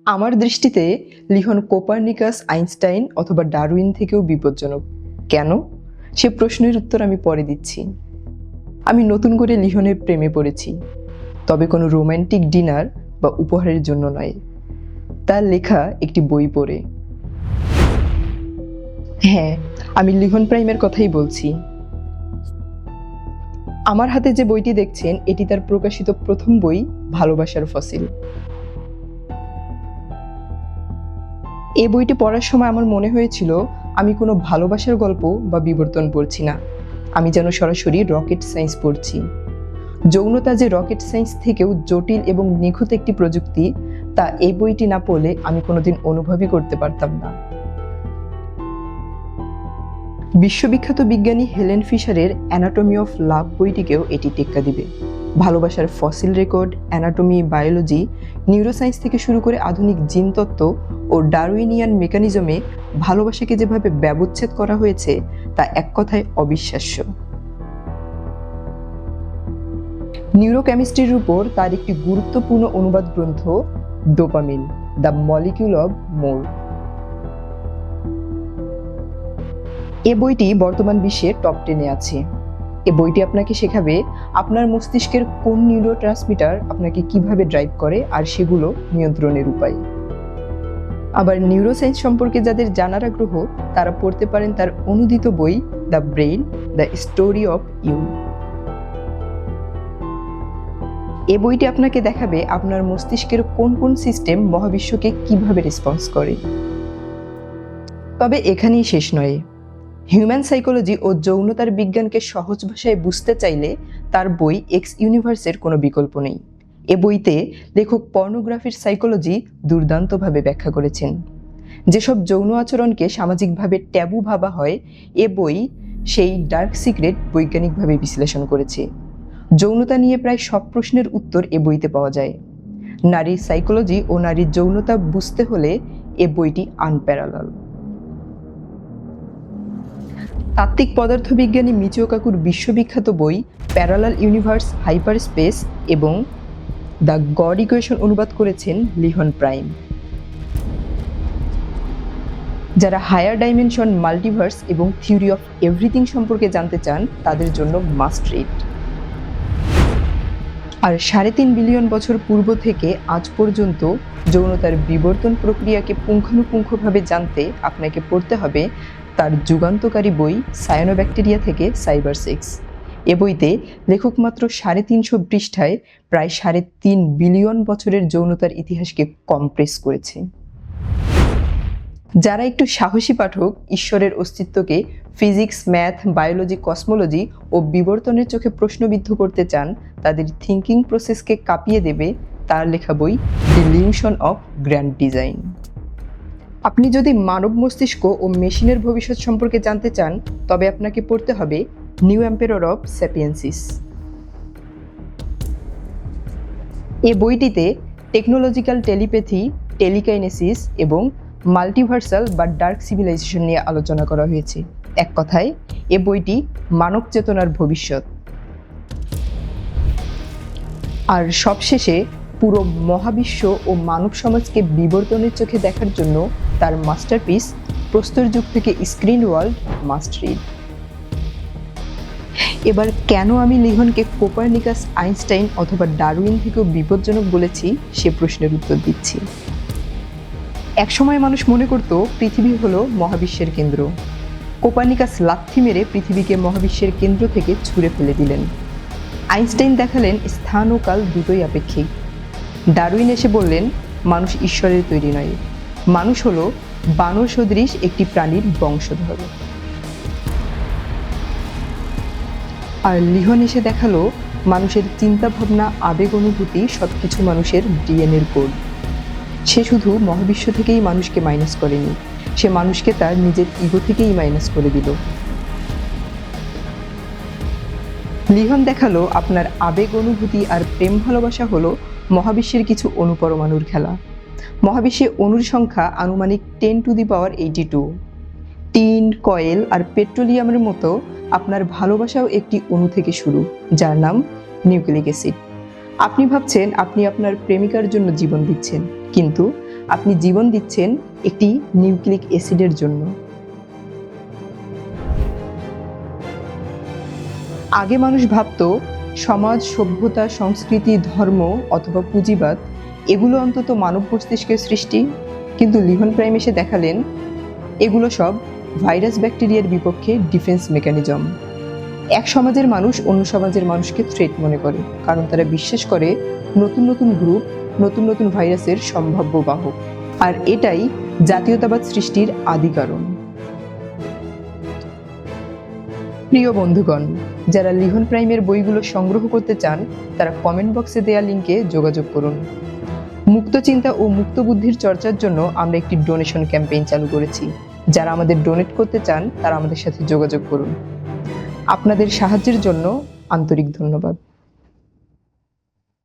আমার দৃষ্টিতে Leone Copernicus, Einstein অথবা ডারউইন থেকেও বিপজ্জনক। কেন? সে প্রশ্নের উত্তর আমি পরে দিচ্ছি। আমি নতুন করে লিওনের প্রেমে পড়েছি, তবে কোনো রোমান্টিক ডিনার বা উপহারের জন্য নয়, তার লেখা একটি বই পড়ে। হ্যাঁ, আমি লিওন প্রাইমের কথাই বলছি। আমার হাতে যে বইটি দেখছেন, এটি তার প্রকাশিত প্রথম বই, ভালোবাসার ফসিল। এই বইটি পড়ার সময় আমার মনে হয়েছিল আমি কোনো ভালোবাসার গল্প বা বিবর্তন পড়ছি না, আমি যেন সরাসরি রকেট সায়েন্স পড়ছি। যৌনতা যে রকেট সায়েন্স থেকেও জটিল এবং নিখুঁত একটি প্রযুক্তি, তা এই বইটি না পড়লে আমি কোনোদিন অনুভবই করতে পারতাম না। বিশ্ববিখ্যাত বিজ্ঞানী হেলেন ফিশারের অ্যানাটমি অফ লাভ বইটিকেও এটি টেক্কা দিবে। ভালোবাসার fossil record, anatomy, biology, neuroscience থেকে শুরু করে আধুনিক জিনতত্ত্ব ও ডারউইনিয়ান মেকানিজমে ভালোবাসাকে যেভাবে ব্যবচ্ছেদ করা হয়েছে, তা এক কথায় অবিশ্বাস্য। নিউরোকেমিস্ট্রির উপর তার একটি গুরুত্বপূর্ণ অনুবাদ গ্রন্থ, ডোপামিন, দ্য মলিকিউল অব মোর। এ বইটি বর্তমান বিশ্বে টপ 10-এ আছে। এ বইটি আপনাকে শেখাবে আপনার মস্তিষ্কের কোন নিউরো ট্রান্সমিটার আপনাকে কিভাবে ড্রাইভ করে আর সেগুলো নিয়ন্ত্রণের উপায়। আবার নিউরোসায়েন্স সম্পর্কে যাদের জানার আগ্রহ, তারা পড়তে পারেন তার অনুদিত বই, the brain, the story of you. এ বইটি আপনাকে দেখাবে আপনার মস্তিষ্কের কোন কোন সিস্টেম মহাবিশ্বকে কিভাবে রেসপন্স করে। তবে এখানেই শেষ নয়। হিউম্যান সাইকোলজি ও যৌনতার বিজ্ঞানকে সহজ ভাষায় বুঝতে চাইলে তার বই এক্স ইউনিভার্সের কোনো বিকল্প নেই। এ বইতে লেখক পর্নোগ্রাফির সাইকোলজি দুর্দান্তভাবে ব্যাখ্যা করেছেন। যেসব যৌন আচরণকে সামাজিকভাবে ট্যাবু ভাবা হয়, এ বই সেই ডার্ক সিক্রেট বৈজ্ঞানিকভাবে বিশ্লেষণ করেছে। যৌনতা নিয়ে প্রায় সব প্রশ্নের উত্তর এ বইতে পাওয়া যায়। নারীর সাইকোলজি ও নারীর যৌনতা বুঝতে হলে এ বইটি আনপ্যারালাল। তাত্ত্বিক পদার্থবিজ্ঞানী মিচিও কাকুর বিশ্ববিখ্যাত বই প্যারালাল ইউনিভার্স, হাইপার স্পেস এবং দ্য গড ইকুয়েশন অনুবাদ করেছেন লিওন প্রাইম। যারা হায়ার ডাইমেনশন, মাল্টিভার্স এবং থিওরি অফ এভরিথিং সম্পর্কে জানতে চান, তাদের জন্য মাস্ট রিড। আর 3.5 বিলিয়ন বছর পূর্ব থেকে আজ পর্যন্ত যৌনতার বিবর্তন প্রক্রিয়াকে পুঙ্খানুপুঙ্খভাবে জানতে আপনাকে পড়তে হবে তার যুগান্তকারী বই সায়ানোব্যাকটেরিয়া থেকে সাইবার সেক্স। এ বইতে লেখক মাত্র 350 পৃষ্ঠায় প্রায় 3.5 বিলিয়ন বছরের যৌনতার ইতিহাসকে কমপ্রেস করেছে। যারা একটু সাহসী পাঠক, ঈশ্বরের অস্তিত্বকে ফিজিক্স, ম্যাথ, বায়োলজি, কসমোলজি ও বিবর্তনের চোখে প্রশ্নবিদ্ধ করতে চান, তাদের থিঙ্কিং প্রসেসকে কাঁপিয়ে দেবে তার লেখা বই ডিলিউশন অফ গ্র্যান্ড ডিজাইন। আপনি যদি মানব মস্তিষ্ক ও মেশিনের ভবিষ্যৎ সম্পর্কে জানতে চান, তবে আপনাকে পড়তে হবে নিউ এম্পেরর অফ স্যাপিয়েন্সিস। এই বইটিতে টেকনোলজিক্যাল টেলিপ্যাথি, টেলিকাইনেসিস এবং মাল্টিভার্সাল বা ডার্ক সিভিলাইজেশন নিয়ে আলোচনা করা হয়েছে। এক কথায়, এ বইটি মানব চেতনার ভবিষ্যৎ। আর সবশেষে পুরো মহাবিশ্ব ও মানব সমাজকে বিবর্তনের চোখে দেখার জন্য তার মাস্টারপিস প্রস্তর যুগ থেকে স্ক্রিন ওয়ার্ল্ড মাস্ট রিড। এবার কেন আমি লিওনকে কোপার্নিকাস, আইনস্টাইন অথবা ডারউইন থেকেও বিপজ্জনক বলেছি, সে প্রশ্নের উত্তর দিচ্ছি। একসময় মানুষ মনে করত পৃথিবী হলো মহাবিশ্বের কেন্দ্র। কোপার্নিকাস লাথি মেরে পৃথিবীকে মহাবিশ্বের কেন্দ্র থেকে ছুঁড়ে ফেলে দিলেন। আইনস্টাইন দেখালেন স্থান ও কাল দুটোই আপেক্ষিক। ডারউইন এসে বললেন মানুষ ঈশ্বরের তৈরি নয়, মানুষ হলো বানর সদৃশ একটি প্রাণীর বংশধর। আর লিওন এসে দেখালো মানুষের চিন্তা ভাবনা, আবেগ, অনুভূতি সবকিছু মানুষের ডিএনএর কোড। সে শুধু মহাবিশ্ব থেকেই মানুষকে মাইনাস করেনি, সে মানুষকে তার নিজের ইগো থেকেই মাইনাস করে দিল। লিওন দেখালো আপনার আবেগ, অনুভূতি আর প্রেম ভালোবাসা হলো মহাবিশ্বের কিছু অণুপরমাণুর খেলা। মহাবিশ্বে অণুর সংখ্যা আনুমানিক 10^82। টিন, কয়েল আর পেট্রোলিয়ামের মতো আপনার ভালোবাসাও একটি অণু থেকে শুরু, যার নাম নিউক্লিক অ্যাসিড। আপনি ভাবছেন আপনি আপনার প্রেমিকার জন্য জীবন দিচ্ছেন, কিন্তু আপনি জীবন দিচ্ছেন একটি নিউক্লিক অ্যাসিডের জন্য। আগে মানুষ ভাবত সমাজ, সভ্যতা, সংস্কৃতি, ধর্ম অথবা পুঁজিবাদ এগুলো অন্তত মানব মস্তিষ্কের সৃষ্টি, কিন্তু লিহন প্রাইম এসে দেখালেন এগুলো সব ভাইরাস ব্যাকটেরিয়ার বিপক্ষে ডিফেন্স মেকানিজম। এক সমাজের মানুষ অন্য সমাজের মানুষকে থ্রেট মনে করে, কারণ তারা বিশ্বাস করে নতুন নতুন গ্রুপ নতুন নতুন ভাইরাসের সম্ভাব্য বাহক, আর এটাই জাতীয়তাবাদ সৃষ্টির আদি কারণ। প্রিয় বন্ধুগণ, যারা লিহন প্রাইমের বইগুলো সংগ্রহ করতে চান তারা কমেন্ট বক্সে দেওয়া লিঙ্কে যোগাযোগ করুন। মুক্ত চিন্তা ও মুক্ত বুদ্ধির চর্চার জন্য আমরা একটি ডোনেশন ক্যাম্পেইন চালু করেছি। যারা আমাদের ডোনেট করতে চান তারা আমাদের সাথে যোগাযোগ করুন। আপনাদের সাহায্যের জন্য আন্তরিক ধন্যবাদ।